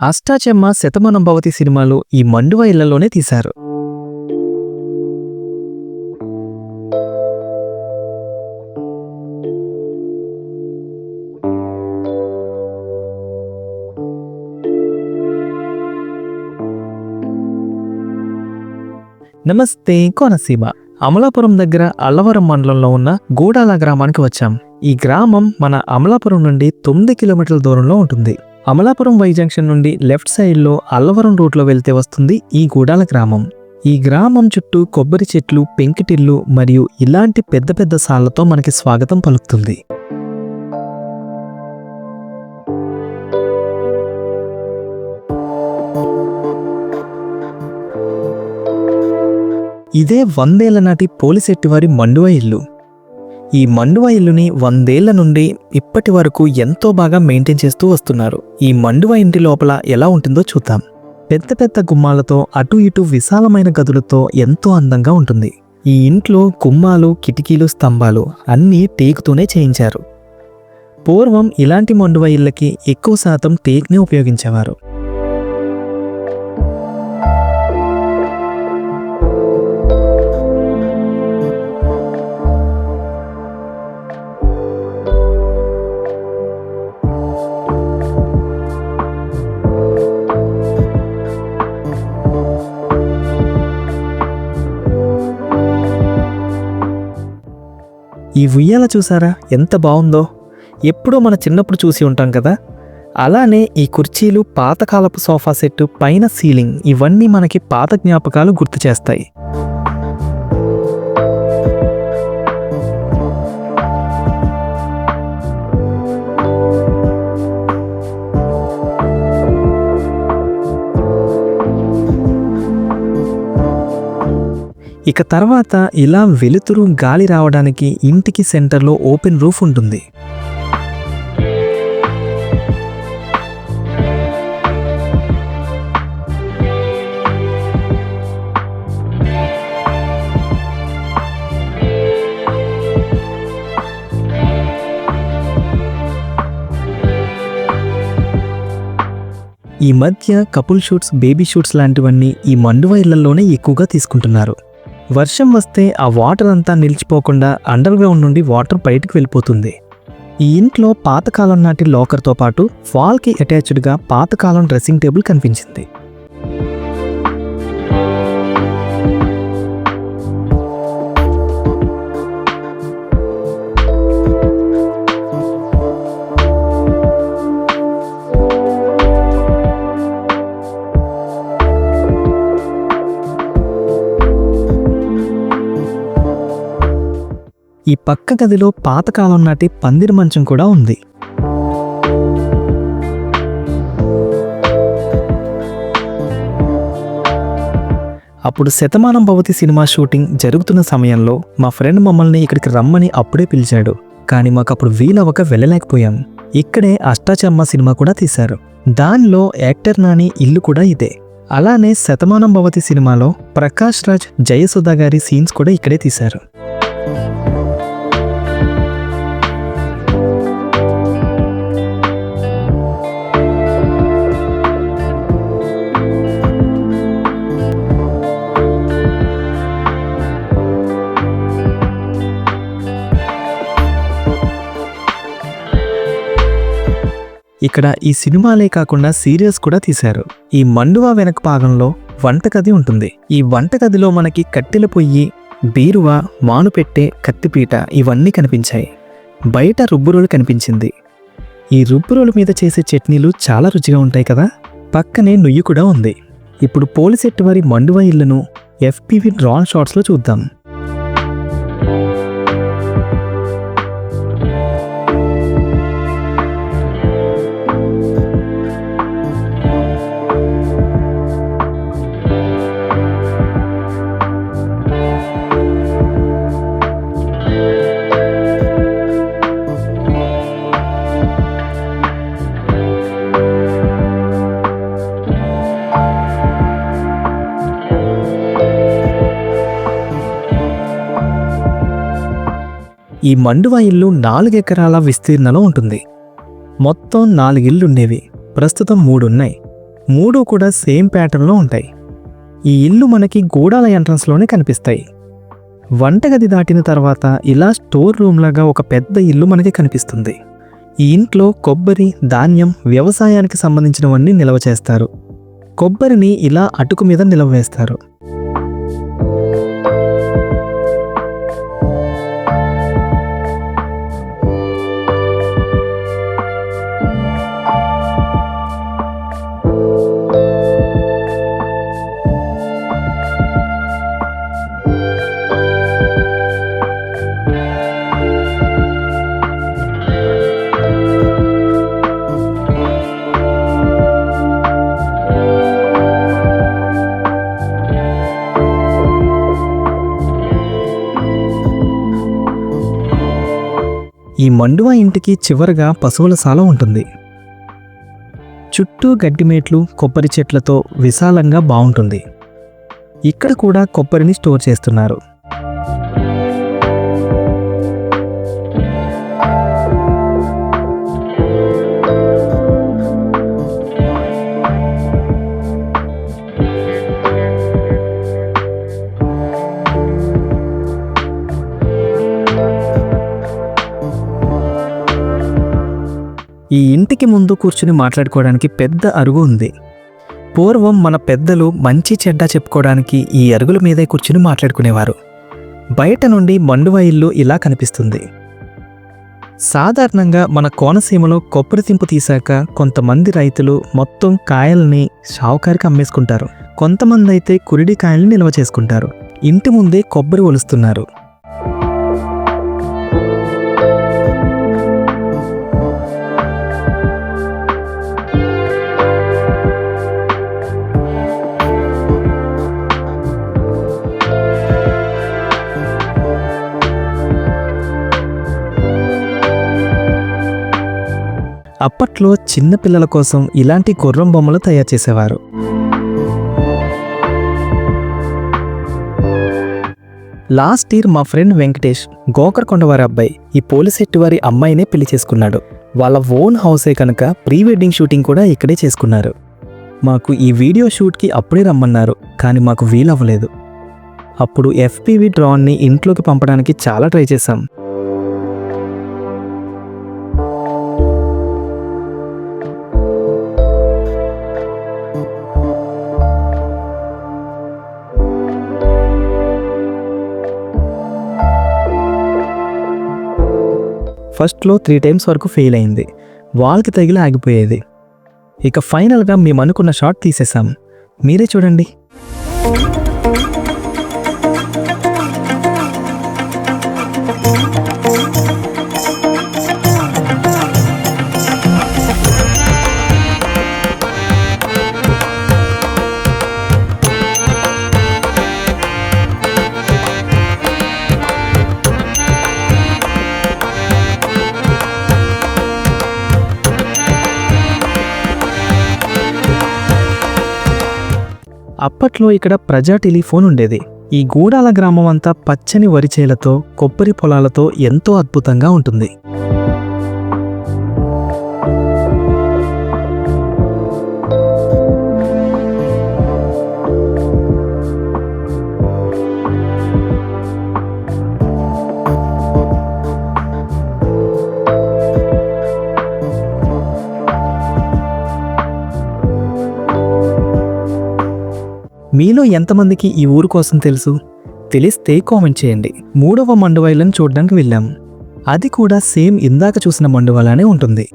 అష్టాచెమ్మ శతమానం భవతి సినిమాలో ఈ మండువ ఇళ్లలోనే తీశారు. నమస్తే కోనసీమ. అమలాపురం దగ్గర అల్లవరం మండలంలో ఉన్న గూడాల గ్రామానికి వచ్చాం. ఈ గ్రామం మన అమలాపురం నుండి 9 కిలోమీటర్ల దూరంలో ఉంటుంది. అమలాపురం వై జంక్షన్ నుండి లెఫ్ట్ సైడ్లో అల్లవరం రూట్లో వెళ్తే వస్తుంది ఈ గూడాల గ్రామం. ఈ గ్రామం చుట్టూ కొబ్బరి చెట్లు, పెంకిటిల్లు మరియు ఇలాంటి పెద్ద పెద్ద సాళ్లతో మనకి స్వాగతం పలుకుతుంది. ఇదే 100 ఏళ్ల నాటి పోలిశెట్టివారి మండువ ఇల్లు. ఈ మండువ ఇల్లుని 100 ఏళ్ల నుండి ఇప్పటి వరకు ఎంతో బాగా మెయింటైన్ చేస్తూ వస్తున్నారు. ఈ మండువ ఇంటి లోపల ఎలా ఉంటుందో చూద్దాం. పెద్ద పెద్ద గుమ్మాలతో అటు ఇటు విశాలమైన గదులతో ఎంతో అందంగా ఉంటుంది. ఈ ఇంట్లో గుమ్మాలు, కిటికీలు, స్తంభాలు అన్నీ టేకుతోనే చేయించారు. పూర్వం ఇలాంటి మండువ ఇళ్ళకి ఎక్కువ శాతం టేక్నే ఉపయోగించేవారు. ఈ ఉయ్యాల చూసారా ఎంత బాగుందో. ఎప్పుడో మన చిన్నప్పుడు చూసి ఉంటాం కదా. అలానే ఈ కుర్చీలు, పాతకాలపు సోఫా సెట్, పైన సీలింగ్ ఇవన్నీ మనకి పాత జ్ఞాపకాలు గుర్తు చేస్తాయి. ఇక తర్వాత ఇలా వెలుతురు, గాలి రావడానికి ఇంటికి సెంటర్లో ఓపెన్ రూఫ్ ఉంటుంది. ఈ మధ్య కపుల్ షూట్స్, బేబీ షూట్స్ లాంటివన్నీ ఈ మండువ ఇళ్లలోనే ఎక్కువగా తీసుకుంటున్నారు. వర్షం వస్తే ఆ వాటర్ అంతా నిలిచిపోకుండా అండర్ గ్రౌండ్ నుండి వాటర్ బయటకు వెళ్ళిపోతుంది. ఈ ఇంట్లో పాతకాలం నాటి లాకర్తో పాటు వాల్కి అటాచ్డ్గా పాతకాలం డ్రెస్సింగ్ టేబుల్ కనిపించింది. ఈ పక్క గదిలో పాతకాలం నాటి పందిరి మంచం కూడా ఉంది. అప్పుడు శతమానం భవతి సినిమా షూటింగ్ జరుగుతున్న సమయంలో మా ఫ్రెండ్ మమ్మల్ని ఇక్కడికి రమ్మని అప్పుడే పిలిచాడు. కానీ మాకు అప్పుడు వీలవ్వక వెళ్ళలేకపోయాం. ఇక్కడే అష్టాచెమ్మ సినిమా కూడా తీశారు. దానిలో యాక్టర్ నాని ఇల్లు కూడా ఇదే. అలానే శతమానం భవతి సినిమాలో ప్రకాష్ రాజ్, జయసుధ గారి సీన్స్ కూడా ఇక్కడే తీశారు. ఇక్కడ ఈ సినిమాలే కాకుండా సీరియల్స్ కూడా తీశారు. ఈ మండువ వెనక భాగంలో వంటగది ఉంటుంది. ఈ వంటగదిలో మనకి కట్టెల పొయ్యి, బీరువా, మానుపెట్టే, కత్తిపీట ఇవన్నీ కనిపించాయి. బయట రుబ్బురోలు కనిపించింది. ఈ రుబ్బురోలు మీద చేసే చట్నీలు చాలా రుచిగా ఉంటాయి కదా. పక్కనే నుయ్యి కూడా ఉంది. ఇప్పుడు పోలిశెట్టివారి మండువ ఇళ్లను FPV డ్రోన్ షాట్స్లో చూద్దాం. ఈ మండువ ఇల్లు 4 ఎకరాల విస్తీర్ణంలో ఉంటుంది. మొత్తం 4 ఇళ్లుండేవి. ప్రస్తుతం 3 ఉన్నాయి. మూడు కూడా సేమ్ ప్యాటర్న్లో ఉంటాయి. ఈ ఇల్లు మనకి గూడాల ఎంట్రన్స్లోనే కనిపిస్తాయి. వంటగది దాటిన తర్వాత ఇలా స్టోర్ రూమ్ లాగా ఒక పెద్ద ఇల్లు మనకి కనిపిస్తుంది. ఈ ఇంట్లో కొబ్బరి, ధాన్యం, వ్యవసాయానికి సంబంధించినవన్నీ నిల్వ చేస్తారు. కొబ్బరిని ఇలా అటుకు మీద నిల్వ వేస్తారు. ఈ మండువా ఇంటికి చివరగా పశువుల శాల ఉంటుంది. చుట్టూ గడ్డిమేట్లు, కొబ్బరి చెట్లతో విశాలంగా బాగుంటుంది. ఇక్కడ కూడా కొబ్బరిని స్టోర్ చేస్తున్నారు. ఈ ఇంటికి ముందు కూర్చుని మాట్లాడుకోవడానికి పెద్ద అరుగు ఉంది. పూర్వం మన పెద్దలు మంచి చెడ్డ చెప్పుకోవడానికి ఈ అరుగుల మీదే కూర్చుని మాట్లాడుకునేవారు. బయట నుండి మండువా ఇల్లు ఇలా కనిపిస్తుంది. సాధారణంగా మన కోనసీమలో కొబ్బరి తింపు తీశాక కొంతమంది రైతులు మొత్తం కాయల్ని షావుకారికి అమ్మేసుకుంటారు. కొంతమంది అయితే కురిడి కాయల్ని నిల్వ చేసుకుంటారు. ఇంటి ముందే కొబ్బరి ఒలుస్తున్నారు. అప్పట్లో చిన్న పిల్లల కోసం ఇలాంటి గుర్రం బొమ్మలు తయారు చేసేవారు. లాస్ట్ ఇయర్ మా ఫ్రెండ్ వెంకటేష్ గోకర్కొండ వారి అబ్బాయి ఈ పోలిశెట్టి వారి అమ్మాయినే పెళ్లి చేసుకున్నాడు. వాళ్ళ ఓన్ హౌసే కనుక ప్రీ వెడ్డింగ్ షూటింగ్ కూడా ఇక్కడే చేసుకున్నారు. మాకు ఈ వీడియో షూట్కి అప్పుడే రమ్మన్నారు, కానీ మాకు వీలవ్వలేదు. అప్పుడు FPV డ్రోన్ని ఇంట్లోకి పంపడానికి చాలా ట్రై చేశాం. ఫస్ట్లో 3 టైమ్స్ వరకు ఫెయిల్ అయింది. వాల్కి తగిలి ఆగిపోయేది. ఇక ఫైనల్గా మేము అనుకున్న షాట్ తీసేసాం. మీరే చూడండి. అప్పట్లో ఇక్కడ ప్రజా టెలిఫోన్ ఉండేది. ఈ గూడాల గ్రామం అంతా పచ్చని వరిచేలతో, కొబ్బరి పొలాలతో ఎంతో అద్భుతంగా ఉంటుంది. మీలో ఎంతమందికి ఈ ఊరు కోసం తెలుసు? తెలిస్తే కామెంట్ చేయండి. 3వ మండువా ఇల్లును చూడడానికి వెళ్ళాం. అది కూడా సేమ్ ఇందాక చూసిన మండువాలానే ఉంటుంది.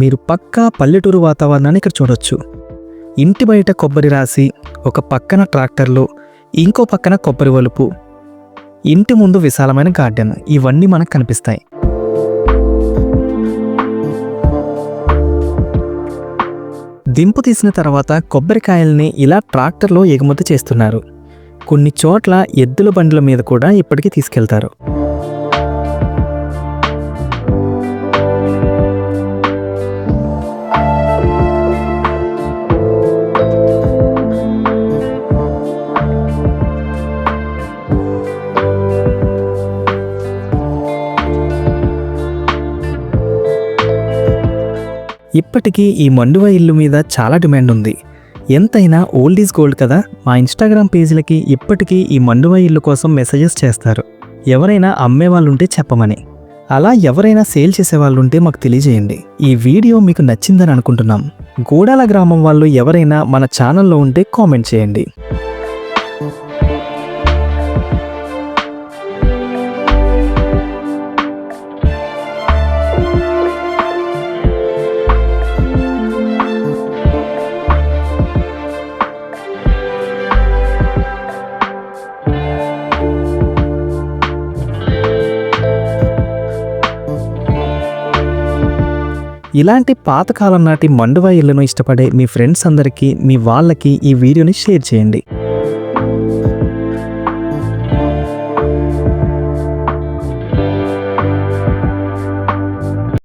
మీరు పక్కా పల్లెటూరు వాతావరణాన్ని ఇక్కడ చూడొచ్చు. ఇంటి బయట కొబ్బరి రాసి, ఒక పక్కన ట్రాక్టర్లు, ఇంకో పక్కన కొబ్బరి వలుపు, ఇంటి ముందు విశాలమైన గార్డెన్, ఇవన్నీ మనకు కనిపిస్తాయి. దింపు తీసిన తర్వాత కొబ్బరికాయల్ని ఇలా ట్రాక్టర్లో ఎగుమతి చేస్తున్నారు. కొన్ని చోట్ల ఎద్దుల బండ్ల మీద కూడా ఇప్పటికీ తీసుకెళ్తారు. ఇప్పటికీ ఈ మండువా ఇల్లు మీద చాలా డిమాండ్ ఉంది. ఎంతైనా ఓల్డ్ ఈజ్ గోల్డ్ కదా. మా ఇన్స్టాగ్రామ్ పేజీలకి ఇప్పటికీ ఈ మండువా ఇల్లు కోసం మెసేజెస్ చేస్తారు, ఎవరైనా అమ్మేవాళ్ళుంటే చెప్పమని. అలా ఎవరైనా సేల్ చేసేవాళ్ళుంటే మాకు తెలియజేయండి. ఈ వీడియో మీకు నచ్చిందని అనుకుంటున్నాం. గూడాల గ్రామం వాళ్ళు ఎవరైనా మన ఛానల్లో ఉంటే కామెంట్ చేయండి. ఇలాంటి పాతకాలం నాటి మండువా ఇళ్లను ఇష్టపడే మీ ఫ్రెండ్స్ అందరికీ, మీ వాళ్ళకి ఈ వీడియోని షేర్ చేయండి.